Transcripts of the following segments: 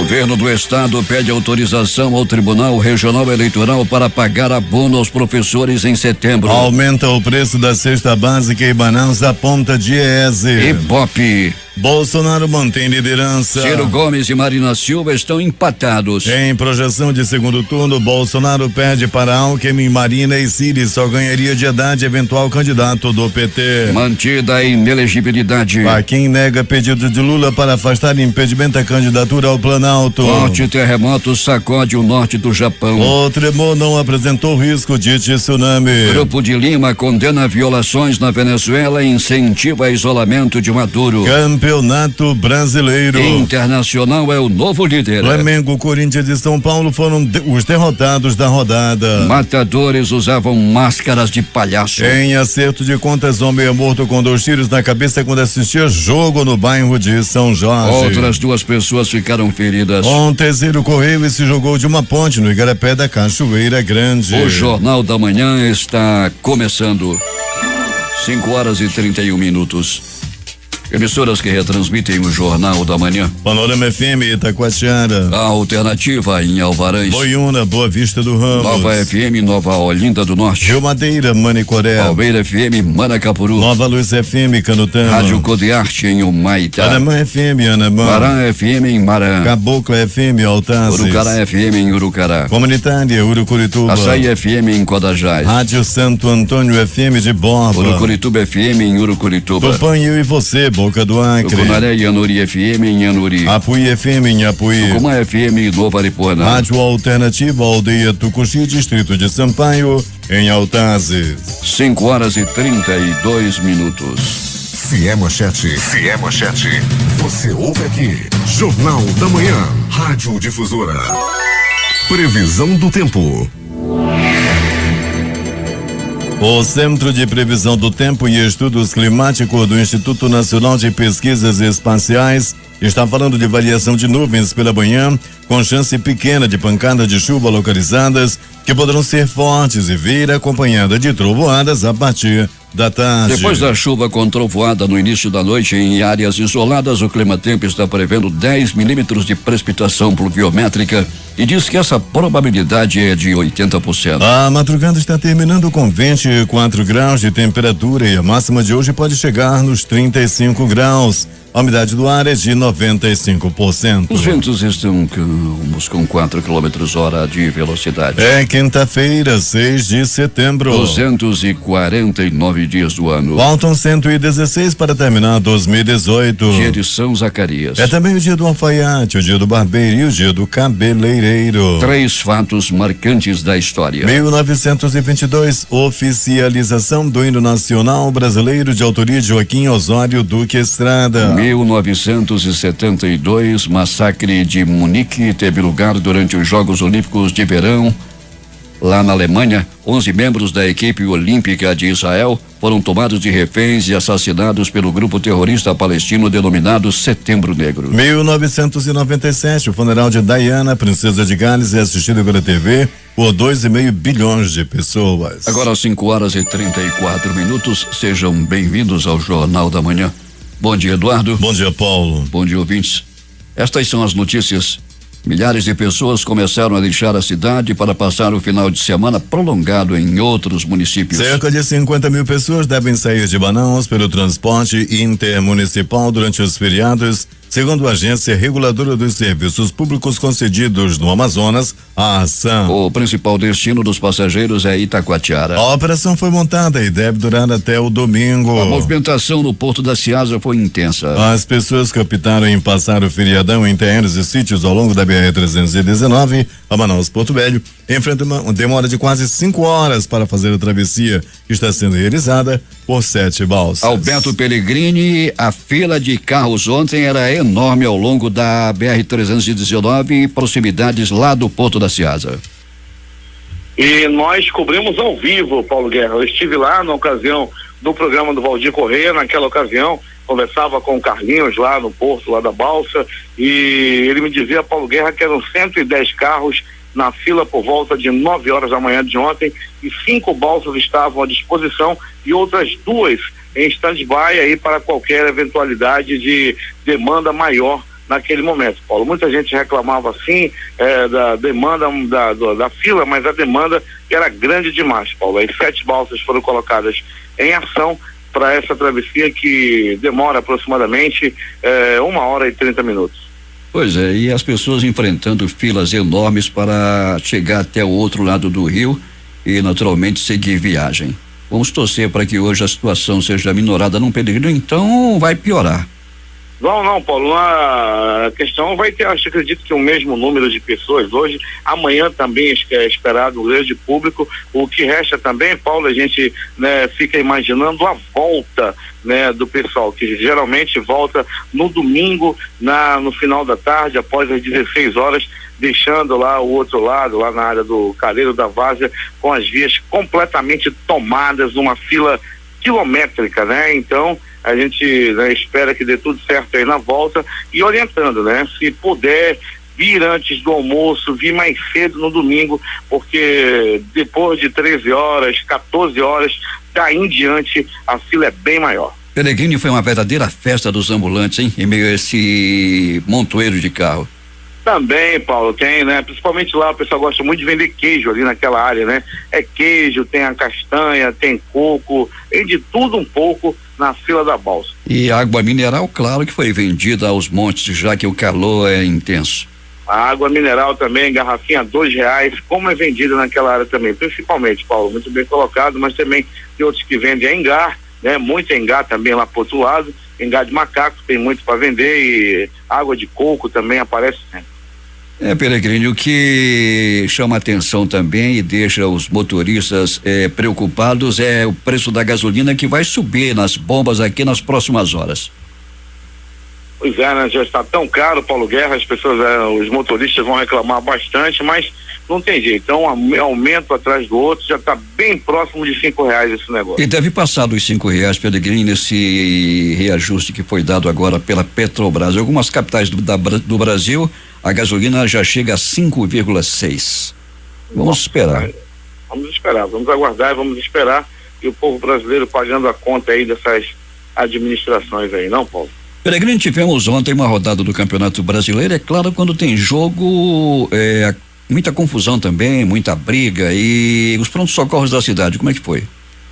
Governo do Estado pede autorização ao Tribunal Regional Eleitoral para pagar abono aos professores em setembro. Aumenta o preço da cesta básica e Manaus aponta Diese. Ibope. Bolsonaro mantém liderança. Ciro Gomes e Marina Silva estão empatados. Em projeção de segundo turno, Bolsonaro pede para Alckmin, Marina e Ciro só ganharia de Haddad eventual candidato do PT. Mantida a inelegibilidade. Faquim nega pedido de Lula para afastar impedimento à candidatura ao Planalto. Forte terremoto sacode o norte do Japão. O tremor não apresentou risco de tsunami. Grupo de Lima condena violações na Venezuela e incentiva isolamento de Maduro. Campeonato Brasileiro. Internacional é o novo líder. Flamengo, Corinthians e São Paulo foram os derrotados da rodada. Matadores usavam máscaras de palhaço. Em acerto de contas, homem é morto com 2 tiros na cabeça quando assistia jogo no bairro de São Jorge. Outras 2 pessoas ficaram feridas. Ontem, Ciro correu e se jogou de uma ponte no Igarapé da Cachoeira Grande. O Jornal da Manhã está começando. 5h31. Emissoras que retransmitem o Jornal da Manhã. Panorama FM Itacoatiara. A Alternativa em Alvarães. Boiúna, Boa Vista do Ramos. Nova FM, Nova Olinda do Norte. Rio Madeira, Manicoré. Palmeira FM, Manacapuru. Nova Luz FM, Canutama. Rádio Codearte em Humaitá. Anamã FM, Anamã. Marã FM em Marã. Caboclo FM, Altazes. Urucará FM em Urucará. Comunitária, Urucurituba. Açaí FM em Codajás. Rádio Santo Antônio FM de Borba. Urucurituba FM em Urucurituba. Tupan, eu e você, Boca do Acre. Tucunaré e Anuri FM em Anuri. Apuí FM em Apuí. Tucumã FM em Novo Aripuanã. Rádio Alternativa Aldeia Tucuxi, Distrito de Sampaio, em Altazes. 5h32. Se é manchete, você ouve aqui. Jornal da Manhã, Rádio Difusora. Previsão do tempo. O Centro de Previsão do Tempo e Estudos Climáticos do Instituto Nacional de Pesquisas Espaciais está falando de variação de nuvens pela manhã, com chance pequena de pancada de chuva localizadas, que poderão ser fortes e vir acompanhada de trovoadas a partir da tarde. Depois da chuva com trovoada no início da noite em áreas isoladas, o Climatempo está prevendo 10 milímetros de precipitação pluviométrica e diz que essa probabilidade é de 80%. A madrugada está terminando com 24 graus de temperatura e a máxima de hoje pode chegar nos 35 graus. A umidade do ar é de 95%. Os ventos estão com 4 km/h de velocidade. É quinta-feira, 6 de setembro. 249 dias do ano. Faltam 116 para terminar 2018. Dia de São Zacarias. É também o dia do alfaiate, o dia do barbeiro e o dia do cabeleireiro. 3 fatos marcantes da história. 1922, oficialização do hino nacional brasileiro de autoria de Joaquim Osório Duque Estrada. 1972, massacre de Munique teve lugar durante os Jogos Olímpicos de Verão. Lá na Alemanha, 11 membros da equipe olímpica de Israel foram tomados de reféns e assassinados pelo grupo terrorista palestino denominado Setembro Negro. 1997, o funeral de Diana, princesa de Gales, é assistido pela TV por 2,5 bilhões de pessoas. Agora 5h34. Sejam bem-vindos ao Jornal da Manhã. Bom dia, Eduardo. Bom dia, Paulo. Bom dia, ouvintes. Estas são as notícias. Milhares de pessoas começaram a deixar a cidade para passar o final de semana prolongado em outros municípios. Cerca de 50 mil pessoas devem sair de Manaus pelo transporte intermunicipal durante os feriados, segundo a Agência Reguladora dos Serviços Públicos Concedidos no Amazonas, a ASAM. O principal destino dos passageiros é Itacoatiara. A operação foi montada e deve durar até o domingo. A movimentação no Porto da Ceasa foi intensa. As pessoas que optaram em passar o feriadão em terrenos e sítios ao longo da BR-319, a Manaus-Porto Velho, enfrentam uma demora de quase 5 horas para fazer a travessia, que está sendo realizada por 7 balsas. Alberto Pellegrini, a fila de carros ontem era enorme ao longo da BR-319 e proximidades lá do Porto da Ceasa. E nós cobrimos ao vivo, Paulo Guerra. Eu estive lá na ocasião do programa do Valdir Corrêa, naquela ocasião, conversava com o Carlinhos lá no Porto, lá da Balsa, e ele me dizia, Paulo Guerra, que eram 110 carros na fila por volta de 9 horas da manhã de ontem, e 5 balsas estavam à disposição e outras 2 em stand-by aí para qualquer eventualidade de demanda maior naquele momento, Paulo. Muita gente reclamava assim da demanda da fila, mas a demanda era grande demais, Paulo. As 7 balsas foram colocadas em ação para essa travessia que demora aproximadamente 1h30. Pois é, e as pessoas enfrentando filas enormes para chegar até o outro lado do rio e naturalmente seguir viagem. Vamos torcer para que hoje a situação seja minorada num período, então vai piorar. Não, Paulo, a questão vai ter, acredito que o mesmo número de pessoas hoje, amanhã também é esperado um grande público. O que resta também, Paulo, a gente, né, fica imaginando a volta, né, do pessoal, que geralmente volta no domingo, no final da tarde, após as 16 horas, deixando lá o outro lado, lá na área do Careiro da Várzea, com as vias completamente tomadas, uma fila quilométrica, né? Então, a gente, né, espera que dê tudo certo aí na volta e orientando, né? Se puder vir antes do almoço, vir mais cedo no domingo, porque depois de 13 horas, 14 horas, daí em diante, a fila é bem maior. Peregrino, foi uma verdadeira festa dos ambulantes, hein? Em meio a esse montoeiro de carro. Também, Paulo, tem, né? Principalmente lá o pessoal gosta muito de vender queijo ali naquela área, né? É queijo, tem a castanha, tem coco, tem de tudo um pouco na fila da balsa. E água mineral, claro que foi vendida aos montes, já que o calor é intenso. A água mineral também, garrafinha R$2, como é vendida naquela área também, principalmente, Paulo, muito bem colocado, mas também tem outros que vendem engar, né? Muito engar também lá pro outro lado, engar de macaco, tem muito para vender, e água de coco também aparece sempre. Peregrino, o que chama atenção também e deixa os motoristas preocupados é o preço da gasolina, que vai subir nas bombas aqui nas próximas horas. Pois é, né? Já está tão caro, Paulo Guerra, as pessoas, os motoristas vão reclamar bastante, mas não tem jeito. Então, um aumento atrás do outro, já está bem próximo de R$5 esse negócio. E deve passar dos R$5, Peregrino, nesse reajuste que foi dado agora pela Petrobras. Em algumas capitais do Brasil, a gasolina já chega a 5,6. Vamos esperar. Vamos aguardar e vamos esperar, e o povo brasileiro pagando a conta aí dessas administrações aí, não, Paulo? Peregrino, tivemos ontem uma rodada do Campeonato Brasileiro. É claro, quando tem jogo, muita confusão também, muita briga. E os prontos-socorros da cidade, como é que foi?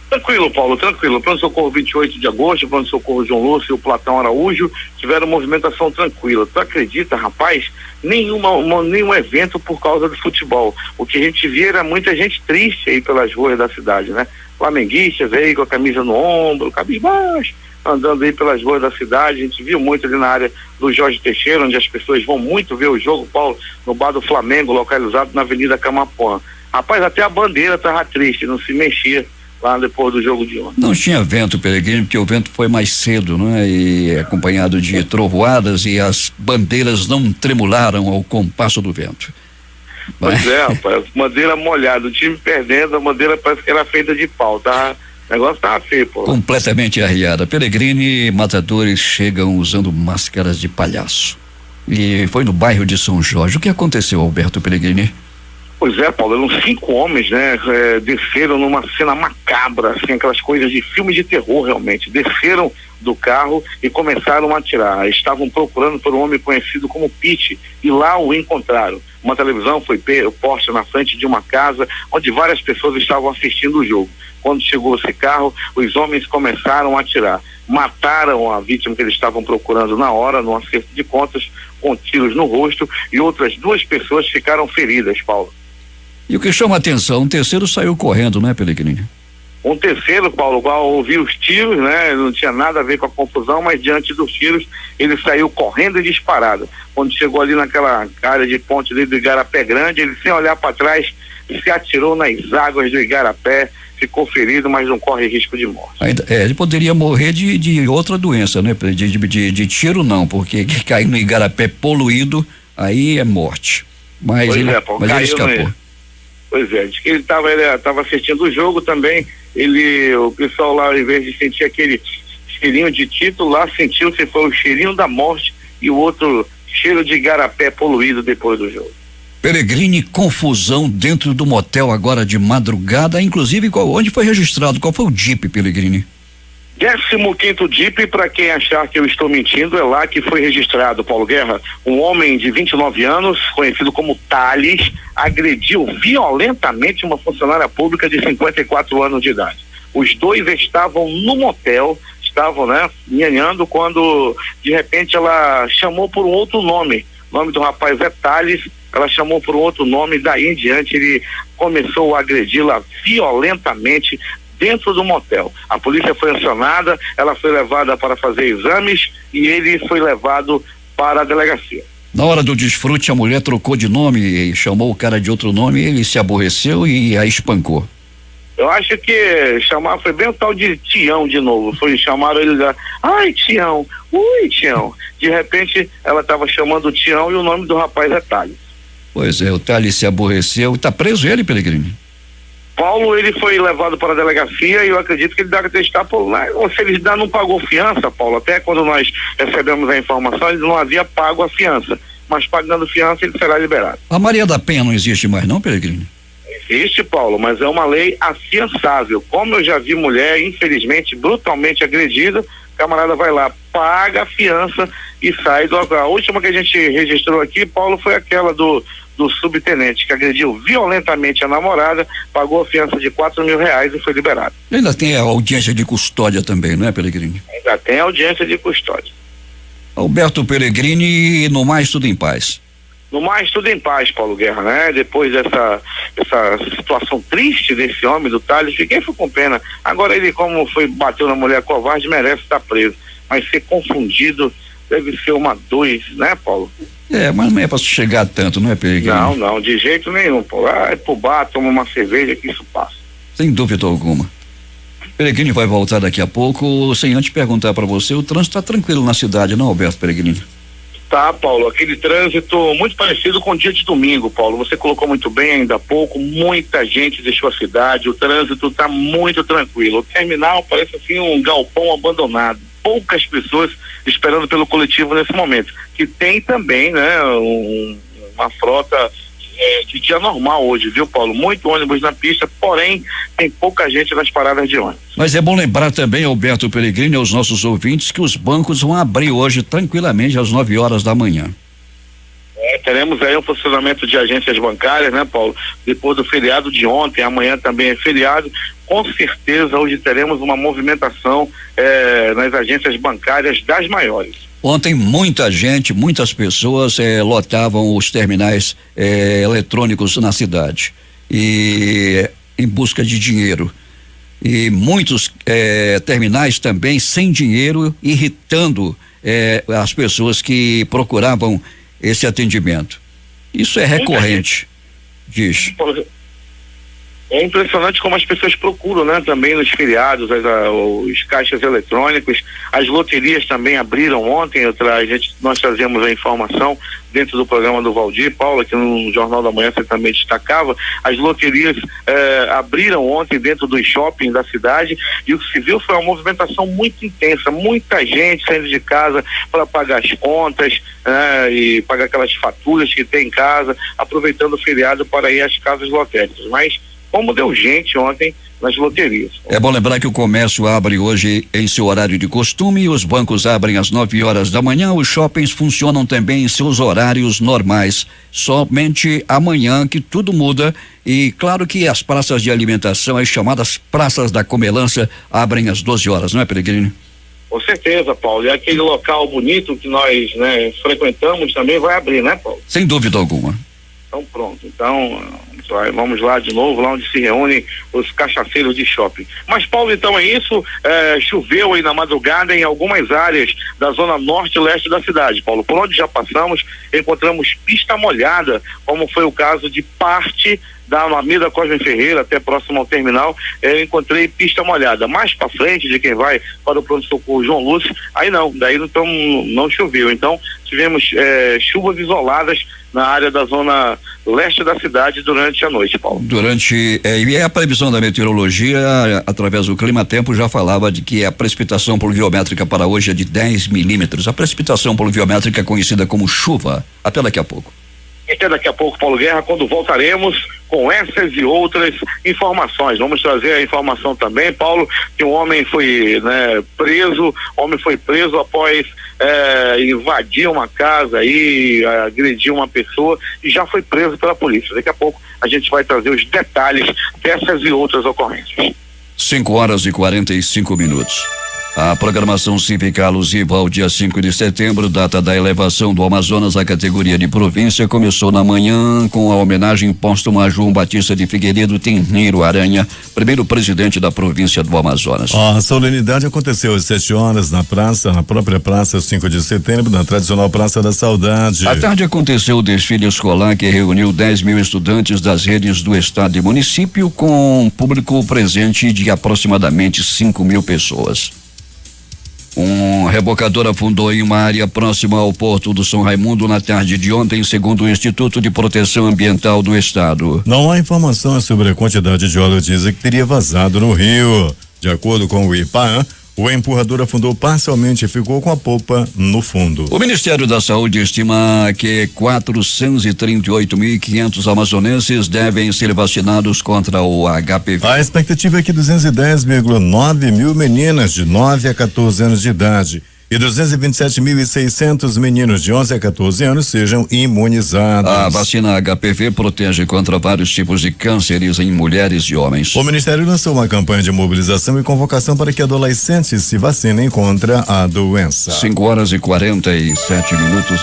Tranquilo, Paulo, tranquilo. Pronto-socorro 28 de agosto, pronto-socorro João Lúcio e o Platão Araújo tiveram movimentação tranquila. Tu acredita, rapaz? Nenhum evento por causa do futebol. O que a gente via era muita gente triste aí pelas ruas da cidade, né? Flamenguistas aí com a camisa no ombro, cabisbaixo, andando aí pelas ruas da cidade. A gente viu muito ali na área do Jorge Teixeira, onde as pessoas vão muito ver o jogo, Paulo, no bar do Flamengo, localizado na Avenida Camapuã. Rapaz, até a bandeira tava triste, não se mexia lá depois do jogo de ontem. Não tinha vento, Peregrino, porque o vento foi mais cedo, não é? E acompanhado de trovoadas, e as bandeiras não tremularam ao compasso do vento. Pois é, rapaz, bandeira molhada, o time perdendo, a bandeira parece que era feita de pau, tá? O negócio tava feio, pô. Completamente arriada. Peregrino, matadores chegam usando máscaras de palhaço. E foi no bairro de São Jorge. O que aconteceu, Alberto Peregrino? Pois é, Paulo, eram 5 homens, né? Desceram numa cena macabra, assim, aquelas coisas de filme de terror, realmente. Desceram do carro e começaram a atirar. Estavam procurando por um homem conhecido como Pete, e lá o encontraram. Uma televisão foi posta na frente de uma casa onde várias pessoas estavam assistindo o jogo. Quando chegou esse carro, os homens começaram a atirar. Mataram a vítima que eles estavam procurando na hora, no acerto de contas, com tiros no rosto, e outras 2 pessoas ficaram feridas, Paulo. E o que chama a atenção, um terceiro saiu correndo, né, Peregrino? Um terceiro, Paulo, ao ouvir os tiros, né? Não tinha nada a ver com a confusão, mas diante dos tiros, ele saiu correndo e disparado. Quando chegou ali naquela área de ponte ali do Igarapé Grande, ele, sem olhar para trás, se atirou nas águas do Igarapé, ficou ferido, mas não corre risco de morte. Ele poderia morrer de outra doença, né? De tiro não, porque cair no Igarapé poluído, aí é morte. Mas ele escapou. Pois é, diz que ele estava assistindo o jogo também, o pessoal lá, ao invés de sentir aquele cheirinho de título, lá sentiu se foi o cheirinho da morte e o outro cheiro de igarapé poluído depois do jogo. Peregrino, confusão dentro do motel agora de madrugada, inclusive onde foi registrado, qual foi o Jeep, Peregrino? 15º DIP, para quem achar que eu estou mentindo, é lá que foi registrado, Paulo Guerra. Um homem de 29 anos, conhecido como Thales, agrediu violentamente uma funcionária pública de 54 anos de idade. Os dois estavam no motel, nhanhando, quando de repente ela chamou por um outro nome. O nome do rapaz é Thales, ela chamou por um outro nome, daí em diante ele começou a agredi-la violentamente dentro do motel. A polícia foi acionada, ela foi levada para fazer exames e ele foi levado para a delegacia. Na hora do desfrute, a mulher trocou de nome e chamou o cara de outro nome, ele se aborreceu e a espancou. Eu acho que foi bem o tal de Tião de novo. Chamaram ele lá, ai Tião, ui Tião. De repente ela estava chamando o Tião e o nome do rapaz é Thales. Pois é, o Thales se aborreceu. Tá preso ele, Pelegrini? Paulo, ele foi levado para a delegacia e eu acredito que ele deve estar por lá. Ou se ele não pagou fiança, Paulo, até quando nós recebemos a informação, ele não havia pago a fiança. Mas pagando fiança, ele será liberado. A Maria da Penha não existe mais não, Pelegrini? Existe, Paulo, mas é uma lei afiançável. Como eu já vi mulher, infelizmente, brutalmente agredida, o camarada vai lá, paga a fiança e sai do... A última que a gente registrou aqui, Paulo, foi aquela do subtenente, que agrediu violentamente a namorada, pagou a fiança de R$4.000 e foi liberado. Ainda tem a audiência de custódia também, não é, Pelegrini? Ainda tem audiência de custódia. Alberto Pelegrini, no mais tudo em paz. No mais tudo em paz, Paulo Guerra, né? Depois dessa situação triste desse homem, do Thales, fiquei com pena. Agora ele, como bateu na mulher covarde, merece estar preso. Mas ser confundido deve ser uma dor, né, Paulo? Mas não é para chegar tanto, não é, Pelegrini? Não, de jeito nenhum, Paulo. É pro bar, toma uma cerveja que isso passa. Sem dúvida alguma. Pelegrini vai voltar daqui a pouco, sem antes perguntar para você, o trânsito está tranquilo na cidade, não, Alberto Pelegrini? Tá, Paulo, aquele trânsito muito parecido com o dia de domingo, Paulo. Você colocou muito bem ainda há pouco, muita gente deixou a cidade, o trânsito está muito tranquilo. O terminal parece assim um galpão abandonado. Poucas pessoas esperando pelo coletivo nesse momento. Que tem também, né, uma frota de dia normal hoje, viu, Paulo? Muito ônibus na pista, porém tem pouca gente nas paradas de ônibus. Mas é bom lembrar também, Alberto Pelegrini, aos nossos ouvintes, que os bancos vão abrir hoje tranquilamente às 9 horas da manhã. Teremos aí um funcionamento de agências bancárias, né, Paulo? Depois do feriado de ontem, amanhã também é feriado. Com certeza hoje teremos uma movimentação nas agências bancárias das maiores. Ontem muitas pessoas lotavam os terminais eletrônicos na cidade e em busca de dinheiro. E muitos terminais também sem dinheiro, irritando as pessoas que procuravam esse atendimento. Isso é recorrente, diz. É impressionante como as pessoas procuram, né? Também nos feriados, os caixas eletrônicos, as loterias também abriram ontem, nós trazemos a informação dentro do programa do Valdir, Paulo, aqui no Jornal da Manhã você também destacava, as loterias abriram ontem dentro dos shoppings da cidade e o que se viu foi uma movimentação muito intensa, muita gente saindo de casa para pagar as contas, e pagar aquelas faturas que tem em casa, aproveitando o feriado para ir às casas lotéricas, mas como deu gente ontem nas loterias. É bom lembrar que o comércio abre hoje em seu horário de costume, os bancos abrem às 9 horas da manhã, os shoppings funcionam também em seus horários normais. Somente amanhã que tudo muda e claro que as praças de alimentação, as chamadas praças da comelância, abrem às 12 horas, não é, Pelegrini? Com certeza, Paulo. E aquele local bonito que nós, frequentamos também vai abrir, né, Paulo? Sem dúvida alguma. Então pronto, vamos lá de novo, lá onde se reúnem os cachaceiros de shopping. Mas Paulo, então é isso, choveu aí na madrugada em algumas áreas da zona norte e leste da cidade, Paulo. Por onde já passamos, encontramos pista molhada, como foi o caso de parte da Alameda Cosme Ferreira até próximo ao terminal, eu encontrei pista molhada. Mais para frente, de quem vai para o pronto-socorro João Lúcio, aí não, daí então não choveu. Então tivemos chuvas isoladas na área da zona leste da cidade durante a noite, Paulo. E a previsão da meteorologia, através do Climatempo, já falava de que a precipitação pluviométrica para hoje é de 10 milímetros. A precipitação pluviométrica é conhecida como chuva. Até daqui a pouco. até daqui a pouco, Paulo Guerra, quando voltaremos com essas e outras informações. Vamos trazer a informação também, Paulo, que um homem foi preso após invadir uma casa e agredir uma pessoa e já foi preso pela polícia. Daqui a pouco a gente vai trazer os detalhes dessas e outras ocorrências. 5:45. A programação cívica alusiva ao dia 5 de setembro, data da elevação do Amazonas à categoria de província, começou na manhã com a homenagem póstuma a João Batista de Figueiredo Tenreiro Aranha, primeiro presidente da província do Amazonas. A solenidade aconteceu às 7 horas na própria praça 5 de setembro, na tradicional Praça da Saudade. À tarde aconteceu o desfile escolar que reuniu 10.000 estudantes das redes do estado e município, com um público presente de aproximadamente 5.000 pessoas. Um rebocador afundou em uma área próxima ao Porto do São Raimundo na tarde de ontem, segundo o Instituto de Proteção Ambiental do Estado. Não há informações sobre a quantidade de óleo diesel que teria vazado no rio. De acordo com o IPAAM, o empurrador afundou parcialmente e ficou com a polpa no fundo. O Ministério da Saúde estima que 438.500 amazonenses devem ser vacinados contra o HPV. A expectativa é que 210,9 mil meninas de 9 a 14 anos de idade e 227.600 meninos de 11 a 14 anos sejam imunizados. A vacina HPV protege contra vários tipos de cânceres em mulheres e homens. O Ministério lançou uma campanha de mobilização e convocação para que adolescentes se vacinem contra a doença. 5:47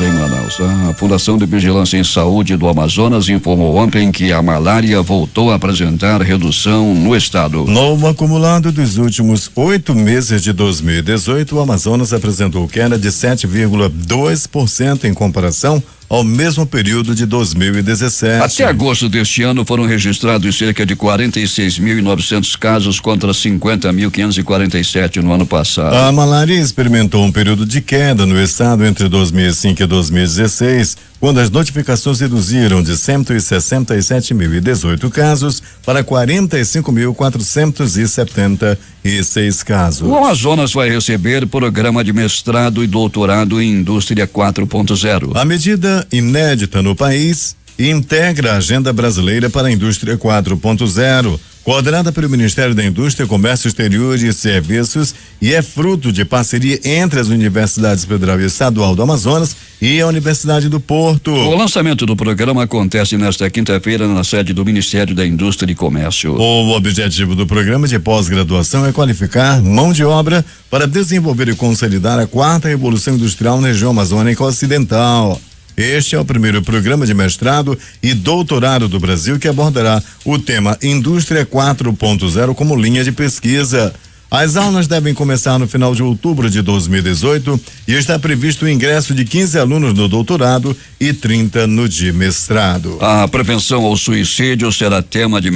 em Manaus. A Fundação de Vigilância em Saúde do Amazonas informou ontem que a malária voltou a apresentar redução no estado. No acumulado dos últimos 8 meses de 2018, o Amazonas apresentou queda de 7,2% em comparação ao mesmo período de 2017. Até agosto deste ano foram registrados cerca de 46.900 casos contra 50.547 no ano passado. A malária experimentou um período de queda no estado entre 2005 e 2016, quando as notificações reduziram de 167.018 casos para 45.476 casos. O Amazonas vai receber programa de mestrado e doutorado em Indústria 4.0. A medida inédita no país integra a Agenda Brasileira para a Indústria 4.0, coordenada pelo Ministério da Indústria, Comércio Exterior e Serviços, e é fruto de parceria entre as Universidades Federal e Estadual do Amazonas e a Universidade do Porto. O lançamento do programa acontece nesta quinta-feira na sede do Ministério da Indústria e Comércio. O objetivo do programa de pós-graduação é qualificar mão de obra para desenvolver e consolidar a 4ª Revolução Industrial na região amazônica ocidental. Este é o primeiro programa de mestrado e doutorado do Brasil que abordará o tema Indústria 4.0 como linha de pesquisa. As aulas devem começar no final de outubro de 2018 e está previsto o ingresso de 15 alunos no doutorado e 30 no de mestrado. A prevenção ao suicídio será tema de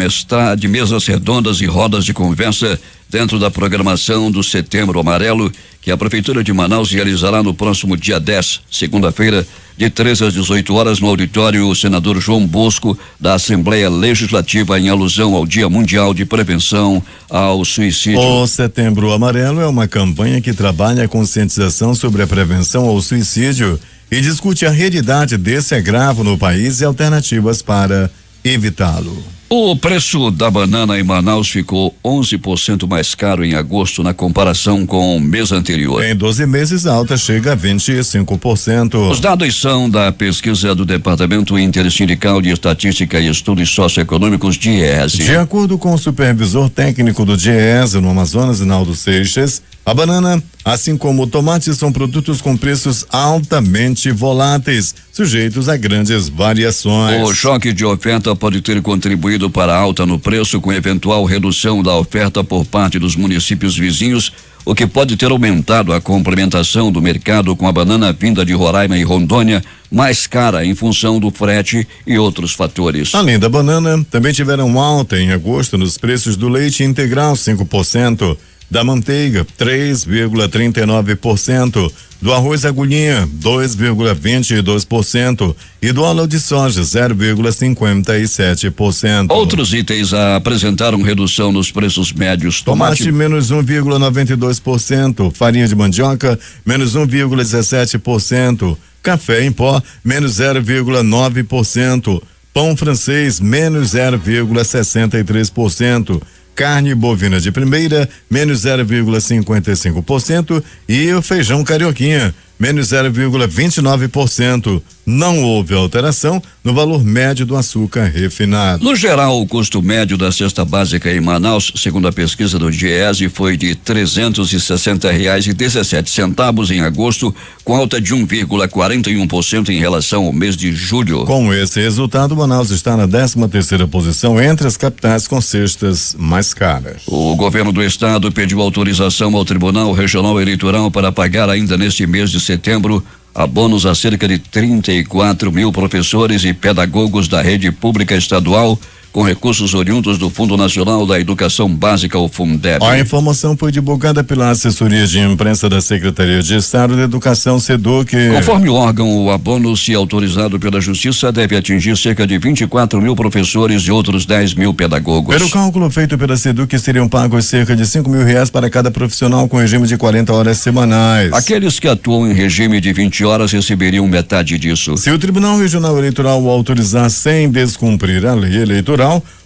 mesas redondas e rodas de conversa dentro da programação do Setembro Amarelo, que a Prefeitura de Manaus realizará no próximo dia 10, segunda-feira, de 13 às 18 horas, no auditório Senador João Bosco, da Assembleia Legislativa, em alusão ao Dia Mundial de Prevenção ao Suicídio. O Setembro Amarelo é uma campanha que trabalha a conscientização sobre a prevenção ao suicídio e discute a realidade desse agravo no país e alternativas para evitá-lo. O preço da banana em Manaus ficou 11% mais caro em agosto na comparação com o mês anterior. Em 12 meses, a alta chega a 25%. Os dados são da pesquisa do Departamento Intersindical de Estatística e Estudos Socioeconômicos, DIEESE. De acordo com o supervisor técnico do DIEESE no Amazonas, Rinaldo Seixas, a banana, assim como o tomate, são produtos com preços altamente voláteis, sujeitos a grandes variações. O choque de oferta pode ter contribuído para a alta no preço, com eventual redução da oferta por parte dos municípios vizinhos, o que pode ter aumentado a complementação do mercado com a banana vinda de Roraima e Rondônia, mais cara em função do frete e outros fatores. Além da banana, também tiveram alta em agosto nos preços do leite integral, 5%. Da manteiga, 3,39%, do arroz agulhinha, 2,22% e do óleo de soja, 0,57%. Outros itens apresentaram redução nos preços médios. Tomate menos 1,92%, farinha de mandioca menos 1,17%, Café em pó, menos 0,9%. Pão francês, menos 0,63%. Carne bovina de primeira, menos 0,55%. E o feijão carioquinha, menos 0,29%. Não houve alteração no valor médio do açúcar refinado. No geral, o custo médio da cesta básica em Manaus, segundo a pesquisa do Diese, foi de R$360,17 em agosto, com alta de 1,41% em relação ao mês de julho. Com esse resultado, Manaus está na 13ª posição entre as capitais com cestas mais caras. O governo do estado pediu autorização ao Tribunal Regional Eleitoral para pagar ainda neste mês de setembro abonos a cerca de 34 mil professores e pedagogos da rede pública estadual com recursos oriundos do Fundo Nacional da Educação Básica, o Fundeb. A informação foi divulgada pela assessoria de imprensa da Secretaria de Estado de Educação, SEDUC. Conforme o órgão, o abono, se autorizado pela Justiça, deve atingir cerca de 24 mil professores e outros 10 mil pedagogos. Pelo cálculo feito pela SEDUC, seriam pagos cerca de R$5 mil para cada profissional com regime de 40 horas semanais. Aqueles que atuam em regime de 20 horas receberiam metade disso. Se o Tribunal Regional Eleitoral o autorizar sem descumprir a lei eleitoral,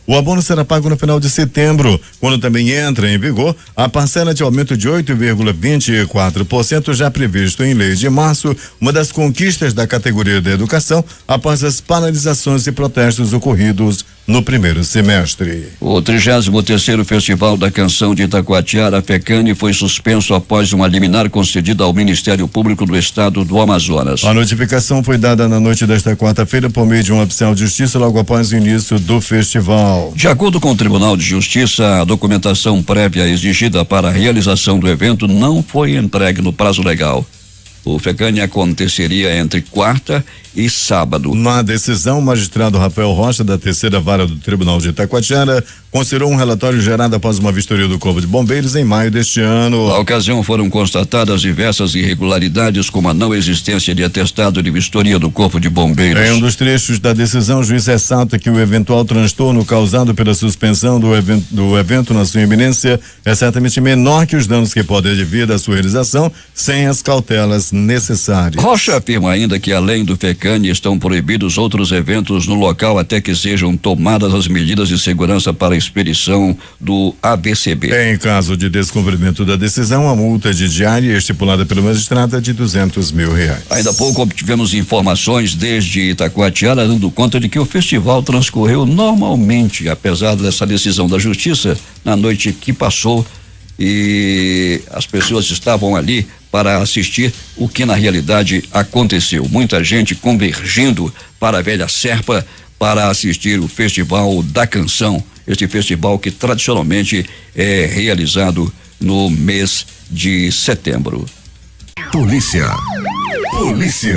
o abono será pago no final de setembro, quando também entra em vigor a parcela de aumento de 8,24% já previsto em lei de março, uma das conquistas da categoria da educação após as paralisações e protestos ocorridos no primeiro semestre. O 33º Festival da Canção de Itacoatiara, FECANI, foi suspenso após uma liminar concedida ao Ministério Público do Estado do Amazonas. A notificação foi dada na noite desta quarta-feira por meio de um oficial de justiça logo após o início do festival. De acordo com o Tribunal de Justiça, a documentação prévia exigida para a realização do evento não foi entregue no prazo legal. O FECANI aconteceria entre quarta e sábado. Na decisão, o magistrado Rafael Rocha, da 3ª Vara do Tribunal de Itacoatiara, considerou um relatório gerado após uma vistoria do Corpo de Bombeiros em maio deste ano. Na ocasião, foram constatadas diversas irregularidades, como a não existência de atestado de vistoria do Corpo de Bombeiros. Em um dos trechos da decisão, o juiz ressalta que o eventual transtorno causado pela suspensão do evento na sua iminência é certamente menor que os danos que podem advir da sua realização sem as cautelas necessárias. Rocha afirma ainda que, além do FECANI, estão proibidos outros eventos no local até que sejam tomadas as medidas de segurança para a expedição do ABCB. Em caso de descumprimento da decisão, a multa de diária estipulada pelo magistrado é de R$200 mil. Ainda há pouco obtivemos informações desde Itacoatiara dando conta de que o festival transcorreu normalmente, apesar dessa decisão da Justiça, na noite que passou, e as pessoas estavam ali para assistir o que na realidade aconteceu. Muita gente convergindo para a Velha Serpa para assistir o Festival da Canção, este festival que tradicionalmente é realizado no mês de setembro. Polícia.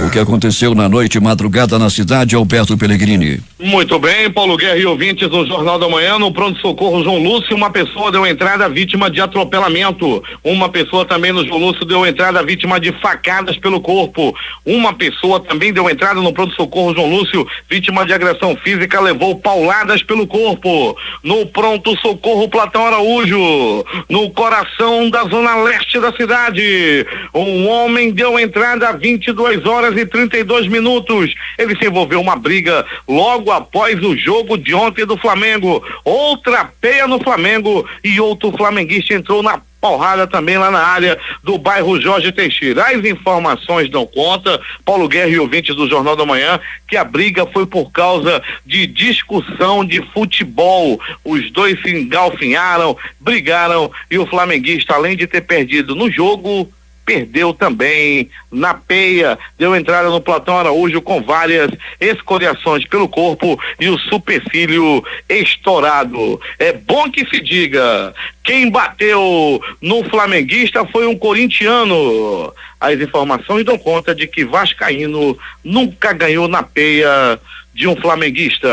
O que aconteceu na noite e madrugada na cidade, Alberto Pellegrini? Muito bem, Paulo Guerra e ouvintes do Jornal da Manhã, no pronto-socorro João Lúcio, uma pessoa deu entrada vítima de atropelamento. Uma pessoa também no João Lúcio deu entrada vítima de facadas pelo corpo. Uma pessoa também deu entrada no pronto-socorro João Lúcio, vítima de agressão física, levou pauladas pelo corpo. No pronto-socorro Platão Araújo, no coração da zona leste da cidade, um homem deu entrada a 22 horas e 32 minutos. Ele se envolveu uma briga logo após o jogo de ontem do Flamengo. Outra peia no Flamengo e outro flamenguista entrou na porrada também lá na área do bairro Jorge Teixeira. As informações dão conta, Paulo Guerra e ouvintes do Jornal da Manhã, que a briga foi por causa de discussão de futebol. Os dois se engalfinharam, brigaram e o flamenguista, além de ter perdido no jogo, perdeu também na peia, deu entrada no Platão Araújo com várias escoriações pelo corpo e o supercílio estourado. É bom que se diga, quem bateu no flamenguista foi um corintiano. As informações dão conta de que vascaíno nunca ganhou na peia de um flamenguista.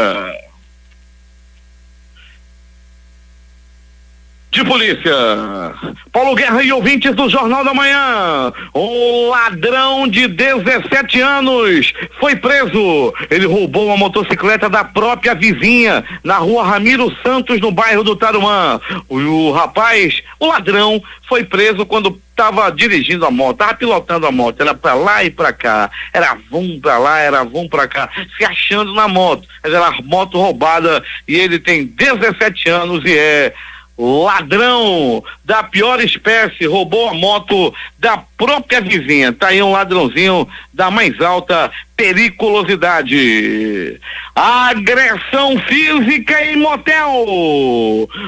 de polícia. Paulo Guerra e ouvintes do Jornal da Manhã. Um ladrão de 17 anos foi preso. Ele roubou uma motocicleta da própria vizinha na rua Ramiro Santos, no bairro do Tarumã. O ladrão foi preso quando estava dirigindo a moto, estava pilotando a moto, era pra lá e pra cá, era vum pra lá, era vum pra cá, se achando na moto, mas era moto roubada, e ele tem 17 anos e é ladrão da pior espécie, roubou a moto da própria vizinha. Tá aí um ladrãozinho da mais alta periculosidade. Agressão física em motel.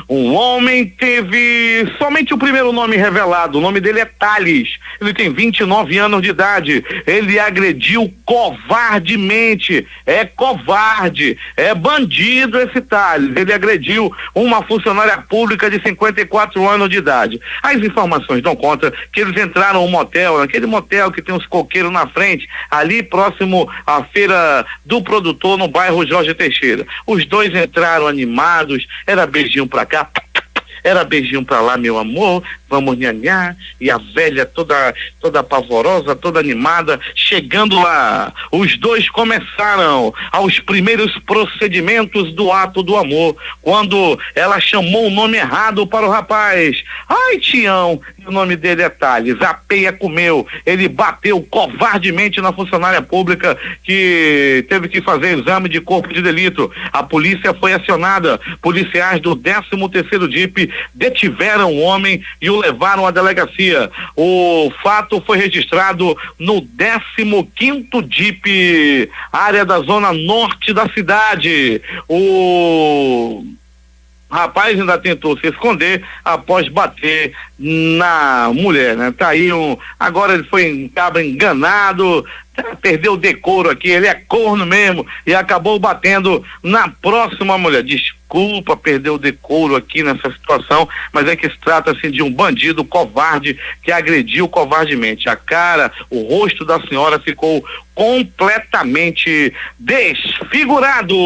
Um homem teve somente o primeiro nome revelado. O nome dele é Thales. Ele tem 29 anos de idade. Ele agrediu covardemente. É covarde. É bandido esse Thales. Ele agrediu uma funcionária pública de 54 anos de idade. As informações dão conta que eles entraram no motel, naquele motel que tem uns coqueiros na frente, ali próximo à feira do produtor, no bairro Jorge Teixeira. Os dois entraram animados, era beijinho pra cá, era beijinho pra lá, meu amor, vamos nhanhar, e a velha toda pavorosa, toda animada, chegando lá, os dois começaram aos primeiros procedimentos do ato do amor, quando ela chamou o nome errado para o rapaz. Ai, Tião, o nome dele é Thales, a peia comeu, ele bateu covardemente na funcionária pública que teve que fazer exame de corpo de delito. A polícia foi acionada, policiais do 13º DIP detiveram o homem e o levaram à delegacia. O fato foi registrado no 15º DIP, área da zona norte da cidade. O rapaz ainda tentou se esconder após bater na mulher, né? Tá aí agora ele acaba enganado, perdeu o decoro aqui, ele é corno mesmo e acabou batendo na próxima mulher. Desculpa, perdeu o decoro aqui nessa situação, mas é que se trata assim de um bandido covarde que agrediu covardemente. A cara, o rosto da senhora ficou completamente desfigurado.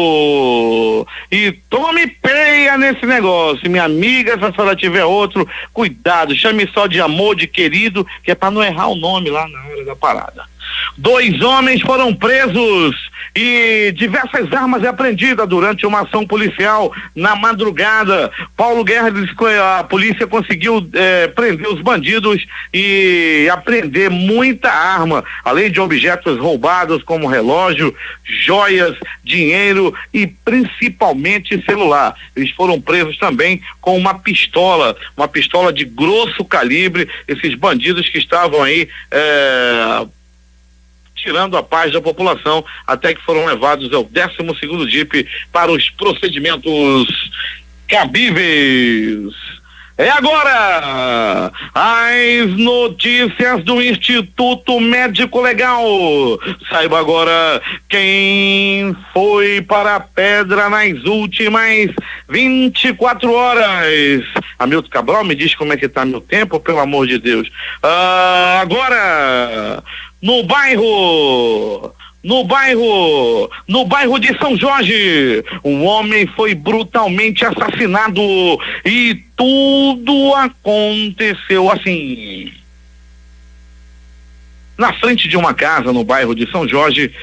E tome peia nesse negócio, minha amiga, se a senhora tiver outro, cuidado, chame só de amor, de querido, que é para não errar o nome lá na hora da parada. 2 homens foram presos e diversas armas apreendidas durante uma ação policial na madrugada. Paulo Guerra disse que a polícia conseguiu prender os bandidos e apreender muita arma, além de objetos roubados como relógio, joias, dinheiro e principalmente celular. Eles foram presos também com uma pistola de grosso calibre, esses bandidos que estavam aí tirando a paz da população, até que foram levados ao 12º DIP para os procedimentos cabíveis. É agora as notícias do Instituto Médico Legal. Saiba agora quem foi para a pedra nas últimas 24 horas. Hamilton Cabral, me diz como é que tá meu tempo, pelo amor de Deus. Agora, no bairro de São Jorge, um homem foi brutalmente assassinado e tudo aconteceu assim. Na frente de uma casa no bairro de São Jorge,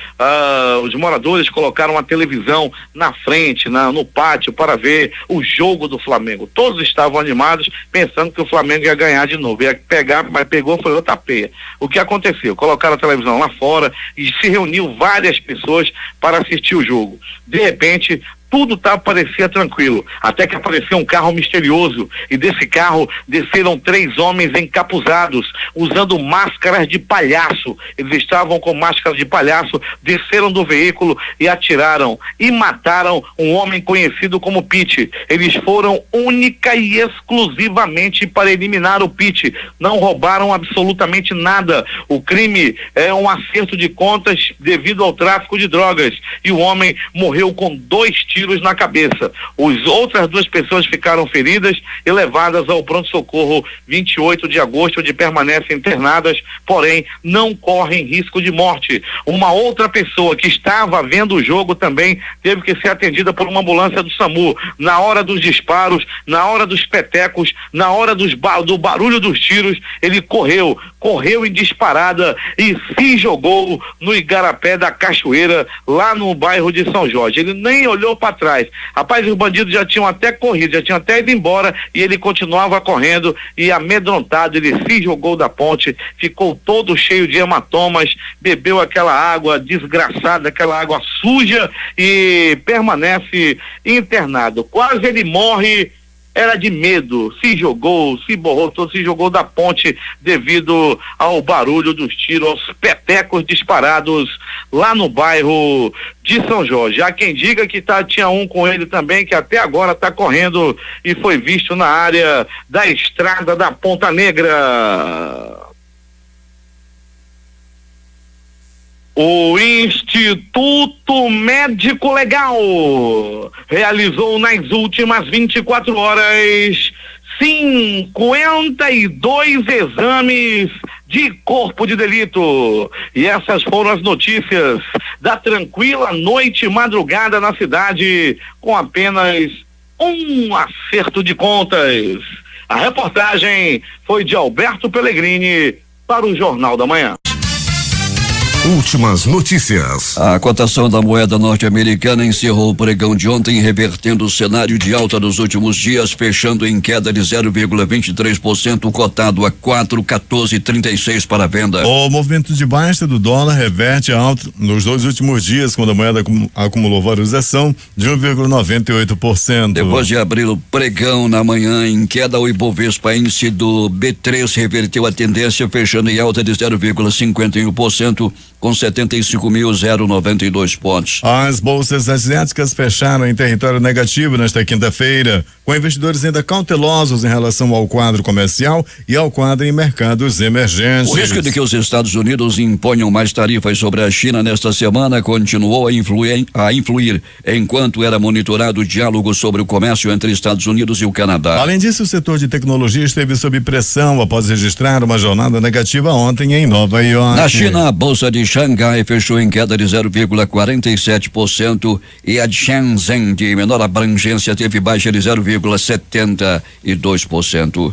os moradores colocaram uma televisão na frente, no pátio, para ver o jogo do Flamengo. Todos estavam animados, pensando que o Flamengo ia ganhar de novo. Ia pegar, mas pegou, foi outra peia. O que aconteceu? Colocaram a televisão lá fora e se reuniu várias pessoas para assistir o jogo. De repente, tudo parecia tranquilo, até que apareceu um carro misterioso e desse carro desceram 3 homens encapuzados, usando máscaras de palhaço. Eles estavam com máscaras de palhaço, desceram do veículo e atiraram e mataram um homem conhecido como Pete. Eles foram única e exclusivamente para eliminar o Pete, não roubaram absolutamente nada. O crime é um acerto de contas devido ao tráfico de drogas e o homem morreu com 2 tiros tiros na cabeça. As outras 2 pessoas ficaram feridas e levadas ao pronto-socorro 28 de agosto, onde permanecem internadas, porém não correm risco de morte. Uma outra pessoa que estava vendo o jogo também teve que ser atendida por uma ambulância do SAMU. Na hora dos disparos, na hora dos petecos, na hora do barulho dos tiros, ele correu em disparada e se jogou no igarapé da Cachoeira, lá no bairro de São Jorge. Ele nem olhou para trás. Rapaz, os bandidos já tinham até corrido, já tinham até ido embora e ele continuava correndo e amedrontado, ele se jogou da ponte, ficou todo cheio de hematomas, bebeu aquela água desgraçada, aquela água suja e permanece internado. Quase ele morre. Era de medo, se jogou da ponte devido ao barulho dos tiros, aos petecos disparados lá no bairro de São Jorge. Há quem diga que tinha um com ele também, que até agora está correndo e foi visto na área da estrada da Ponta Negra. O Instituto Médico Legal realizou nas últimas 24 horas 52 exames de corpo de delito. E essas foram as notícias da tranquila noite e madrugada na cidade, com apenas um acerto de contas. A reportagem foi de Alberto Pellegrini para o Jornal da Manhã. Últimas notícias. A cotação da moeda norte-americana encerrou o pregão de ontem, revertendo o cenário de alta dos últimos dias, fechando em queda de 0,23%, cotado a 4,1436 para venda. O movimento de baixa do dólar reverte a alta nos 2 últimos dias, quando a moeda acumulou valorização de 1,98%. Depois de abrir o pregão na manhã em queda, o Ibovespa índice do B3 reverteu a tendência, fechando em alta de 0,51%, com 75.092 pontos. As bolsas asiáticas fecharam em território negativo nesta quinta-feira, com investidores ainda cautelosos em relação ao quadro comercial e ao quadro em mercados emergentes. O risco de que os Estados Unidos imponham mais tarifas sobre a China nesta semana continuou a influir, enquanto era monitorado o diálogo sobre o comércio entre Estados Unidos e o Canadá. Além disso, o setor de tecnologia esteve sob pressão após registrar uma jornada negativa ontem em Nova York. Na China, a bolsa de Xangai fechou em queda de 0,47% e a de Shenzhen, de menor abrangência, teve baixa de 0,72%.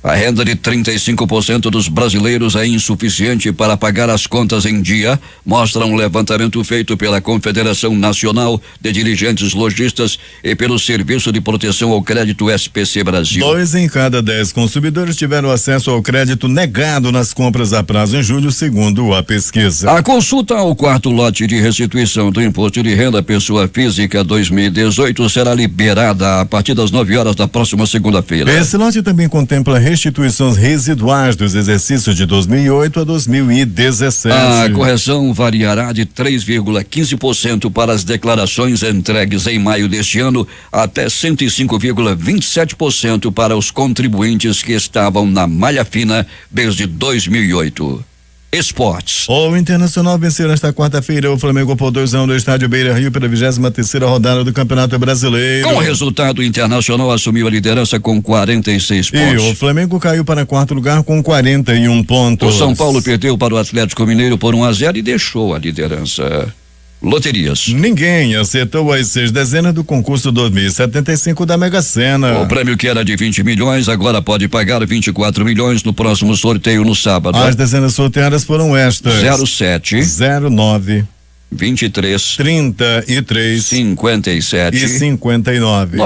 A renda de 35% dos brasileiros é insuficiente para pagar as contas em dia, mostra um levantamento feito pela Confederação Nacional de Dirigentes Lojistas e pelo Serviço de Proteção ao Crédito SPC Brasil. 2 em cada 10 consumidores tiveram acesso ao crédito negado nas compras a prazo em julho, segundo a pesquisa. A consulta ao 4º lote de restituição do Imposto de Renda Pessoa Física 2018 será liberada a partir das 9 horas da próxima segunda-feira. Esse lote também contempla restituições residuais dos exercícios de 2008 a 2017. A correção variará de 3,15% para as declarações entregues em maio deste ano até 105,27% para os contribuintes que estavam na malha fina desde 2008. Esportes. O Internacional venceu nesta quarta-feira o Flamengo por 2-1 no estádio Beira-Rio pela 23ª rodada do Campeonato Brasileiro. Com o resultado, o Internacional assumiu a liderança com 46 pontos. E o Flamengo caiu para 4º lugar com 41 pontos. O São Paulo perdeu para o Atlético Mineiro por 1-0 e deixou a liderança. Loterias. Ninguém acertou as 6 dezenas do concurso 2075 da Mega Sena. O prêmio, que era de 20 milhões, agora pode pagar 24 milhões no próximo sorteio no sábado. As dezenas sorteadas foram estas: 07, 09, 23, 33, 57 e 59.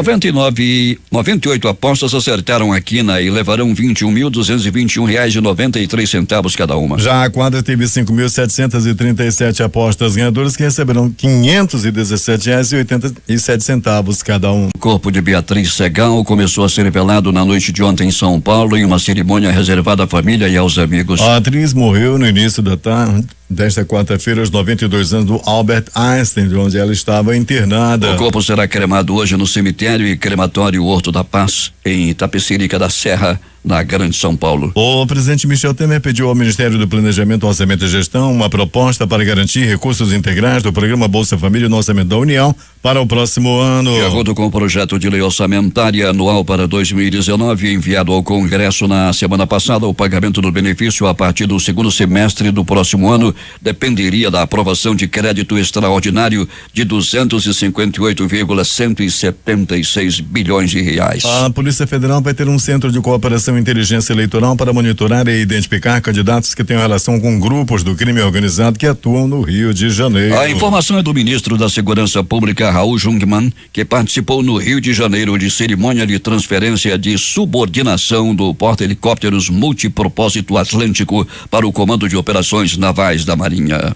98 apostas acertaram a quina e levarão R$21.221,93 cada uma. Já a quadra teve 5.737 apostas ganhadoras que receberão R$517,87 cada um. O corpo de Beatriz Segal começou a ser revelado na noite de ontem em São Paulo, em uma cerimônia reservada à família e aos amigos. A atriz morreu no início da tarde desta quarta-feira, aos 92 anos, do Albert Einstein, de onde ela estava internada. O corpo será cremado hoje no cemitério e crematório Horto da Paz, em Itapecerica da Serra, na Grande São Paulo. O presidente Michel Temer pediu ao Ministério do Planejamento, Orçamento e Gestão uma proposta para garantir recursos integrais do programa Bolsa Família no orçamento da União para o próximo ano. De acordo com o projeto de lei orçamentária anual para 2019, enviado ao Congresso na semana passada, o pagamento do benefício a partir do segundo semestre do próximo ano dependeria da aprovação de crédito extraordinário de 258,176 bilhões de reais. A Polícia Federal vai ter um centro de cooperação e inteligência eleitoral para monitorar e identificar candidatos que tenham relação com grupos do crime organizado que atuam no Rio de Janeiro. A informação é do ministro da Segurança Pública, Raul Jungmann, que participou no Rio de Janeiro de cerimônia de transferência de subordinação do porta-helicópteros multipropósito Atlântico para o Comando de Operações Navais da Marinha.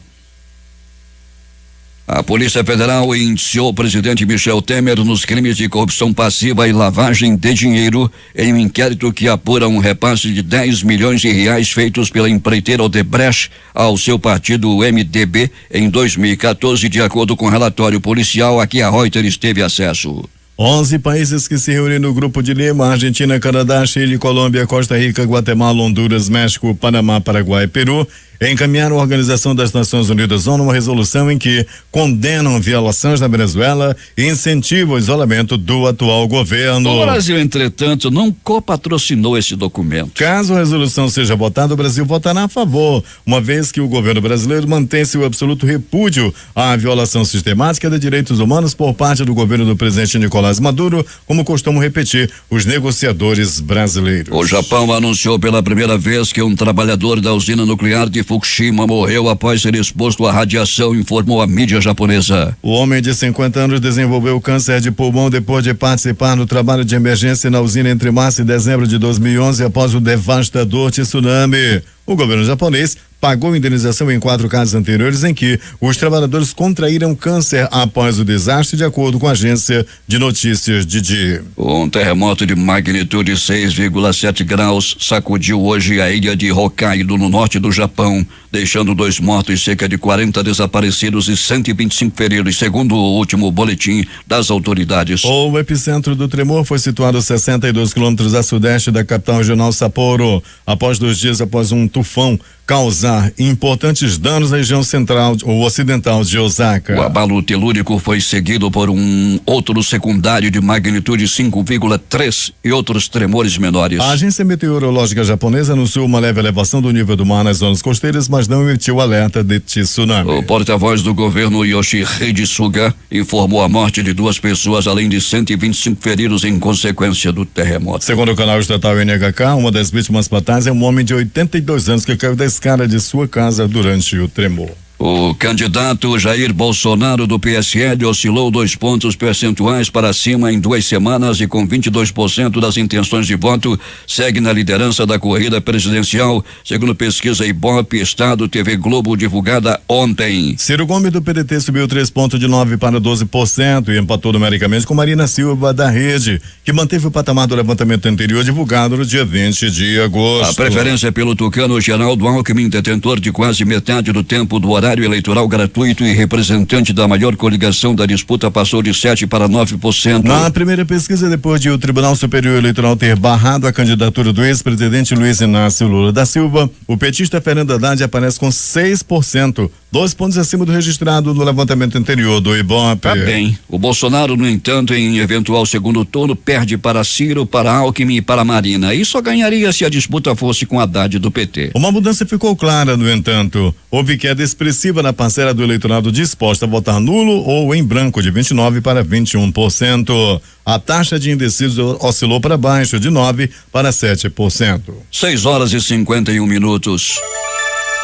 A Polícia Federal indiciou o presidente Michel Temer nos crimes de corrupção passiva e lavagem de dinheiro em um inquérito que apura um repasse de 10 milhões de reais feitos pela empreiteira Odebrecht ao seu partido MDB em 2014, de acordo com o relatório policial a que a Reuters teve acesso. 11 países que se reúnem no Grupo de Lima: Argentina, Canadá, Chile, Colômbia, Costa Rica, Guatemala, Honduras, México, Panamá, Paraguai e Peru encaminharam à Organização das Nações Unidas, ONU, uma resolução em que condenam violações na Venezuela e incentivam o isolamento do atual governo. O Brasil, entretanto, não copatrocinou esse documento. Caso a resolução seja votada, o Brasil votará a favor, uma vez que o governo brasileiro mantém seu absoluto repúdio à violação sistemática de direitos humanos por parte do governo do presidente Nicolás Maduro, como costumam repetir os negociadores brasileiros. O Japão anunciou pela primeira vez que um trabalhador da usina nuclear de Fukushima morreu após ser exposto à radiação, informou a mídia japonesa. O homem de 50 anos desenvolveu câncer de pulmão depois de participar no trabalho de emergência na usina entre março e dezembro de 2011 após o devastador tsunami. O governo japonês pagou indenização em 4 casos anteriores em que os trabalhadores contraíram câncer após o desastre, de acordo com a agência de notícias Didi. Um terremoto de magnitude 6,7 graus sacudiu hoje a ilha de Hokkaido, no norte do Japão, deixando 2 mortos, cerca de 40 desaparecidos e 125 feridos, segundo o último boletim das autoridades. O epicentro do tremor foi situado a 62 quilômetros a sudeste da capital regional Sapporo, após 2 dias após um tufão causar importantes danos na região central ou ocidental de Osaka. O abalo telúrico foi seguido por um outro secundário de magnitude 5,3 e outros tremores menores. A agência meteorológica japonesa anunciou uma leve elevação do nível do mar nas zonas costeiras, mas não emitiu alerta de tsunami. O porta-voz do governo, Yoshihide Suga, informou a morte de 2 pessoas, além de 125 feridos em consequência do terremoto. Segundo o canal estatal NHK, uma das vítimas fatais é um homem de 82 anos que caiu da escada de sua casa durante o tremor. O candidato Jair Bolsonaro do PSL oscilou 2 pontos percentuais para cima em 2 semanas e com 22% das intenções de voto segue na liderança da corrida presidencial, segundo pesquisa Ibope Estado TV Globo divulgada ontem. Ciro Gomes do PDT subiu 3,9 para 12% e empatou numericamente com Marina Silva da Rede, que manteve o patamar do levantamento anterior divulgado no dia 20 de agosto. A preferência pelo tucano Geraldo Alckmin, detentor de quase metade do tempo do horário eleitoral gratuito e representante da maior coligação da disputa, passou de 7% para 9%. Na primeira pesquisa, depois de o Tribunal Superior Eleitoral ter barrado a candidatura do ex-presidente Luiz Inácio Lula da Silva, o petista Fernando Haddad aparece com 6%, 2 pontos acima do registrado no levantamento anterior do Ibope. Tá bem. O Bolsonaro, no entanto, em eventual segundo turno, perde para Ciro, para Alckmin e para Marina. E só ganharia se a disputa fosse com Haddad do PT. Uma mudança ficou clara, no entanto. Houve queda expressiva na parcela do eleitorado disposta a votar nulo ou em branco, de 29% para 21%. A taxa de indecisos oscilou para baixo, de 9% para 7%. 6h51.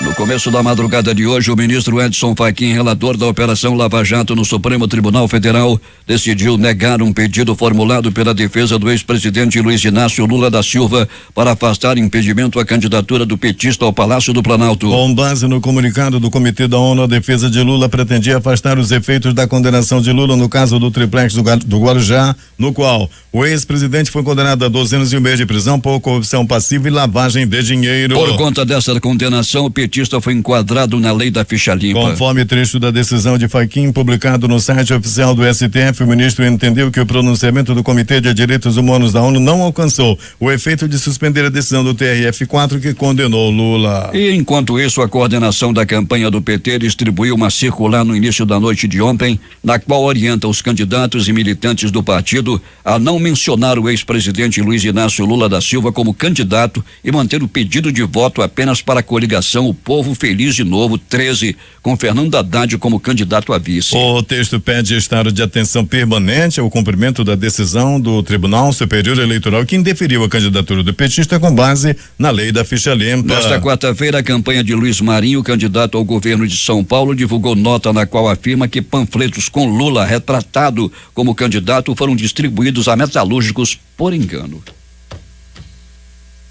No começo da madrugada de hoje, o ministro Edson Fachin, relator da Operação Lava Jato no Supremo Tribunal Federal, decidiu negar um pedido formulado pela defesa do ex-presidente Luiz Inácio Lula da Silva para afastar impedimento à candidatura do petista ao Palácio do Planalto. Com base no comunicado do Comitê da ONU, a defesa de Lula pretendia afastar os efeitos da condenação de Lula no caso do triplex do Guarujá, no qual o ex-presidente foi condenado a 12 anos e um mês de prisão por corrupção passiva e lavagem de dinheiro. Por conta dessa condenação, o petista foi enquadrado na lei da ficha limpa. Conforme trecho da decisão de Fachin publicado no site oficial do STF, o ministro entendeu que o pronunciamento do Comitê de Direitos Humanos da ONU não alcançou o efeito de suspender a decisão do TRF4 que condenou Lula. E enquanto isso, a coordenação da campanha do PT distribuiu uma circular no início da noite de ontem, na qual orienta os candidatos e militantes do partido a não mencionar o ex-presidente Luiz Inácio Lula da Silva como candidato e manter o pedido de voto apenas para a coligação O Povo Feliz de Novo 13, com Fernando Haddad como candidato a vice. O texto pede estado de atenção permanente ao cumprimento da decisão do Tribunal Superior Eleitoral que indeferiu a candidatura do petista com base na lei da ficha limpa. Nesta quarta-feira, a campanha de Luiz Marinho, candidato ao governo de São Paulo, divulgou nota na qual afirma que panfletos com Lula retratado como candidato foram distribuídos a metalúrgicos por engano.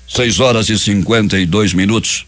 6h52.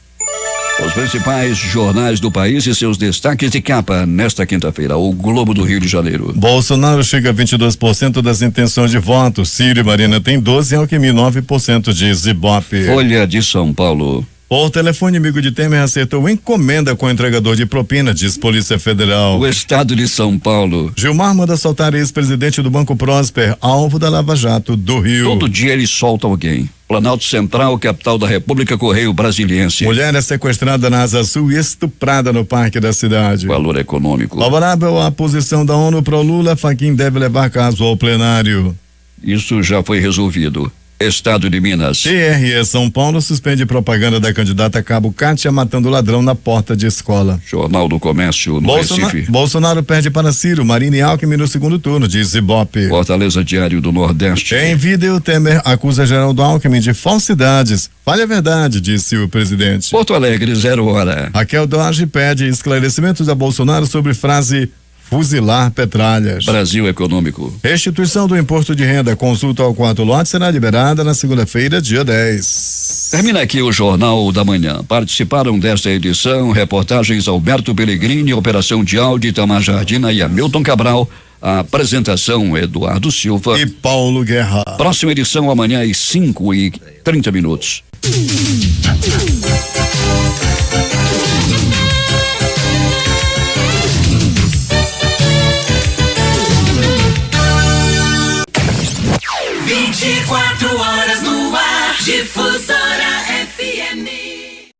Os principais jornais do país e seus destaques de capa nesta quinta-feira. O Globo do Rio de Janeiro. Bolsonaro chega a 22% das intenções de voto. Ciro e Marina tem 12%, Alckmin 9%, diz Ibope. Folha de São Paulo. Por telefone, amigo de Temer acertou encomenda com o entregador de propina, diz Polícia Federal. O Estado de São Paulo. Gilmar manda soltar ex-presidente do Banco Prosper, alvo da Lava Jato do Rio. Todo dia ele solta alguém. Planalto Central, capital da República, Correio Brasiliense. Mulher é sequestrada na Asa Sul e estuprada no parque da cidade. Valor econômico. Favorável à posição da ONU pro Lula, Fachin deve levar caso ao plenário. Isso já foi resolvido. Estado de Minas. TRE São Paulo suspende propaganda da candidata Cabo Cátia matando ladrão na porta de escola. Jornal do Comércio no Recife. Bolsonaro perde para Ciro, Marina e Alckmin no segundo turno, diz Ibope. Fortaleza Diário do Nordeste. Em vídeo, Temer acusa Geraldo Alckmin de falsidades. Fale a verdade, disse o presidente. Porto Alegre, 0h. Raquel Dodge pede esclarecimentos a Bolsonaro sobre frase fuzilar Petralhas. Brasil Econômico. Restituição do imposto de renda, consulta ao quarto lote será liberada na segunda-feira, dia 10. Termina aqui o Jornal da Manhã. Participaram desta edição reportagens Alberto Pellegrini, operação de áudio Itamar Jardina e Hamilton Cabral. A apresentação Eduardo Silva e Paulo Guerra. Próxima edição amanhã às 5h30. Quatro horas no ar, Difusora FM.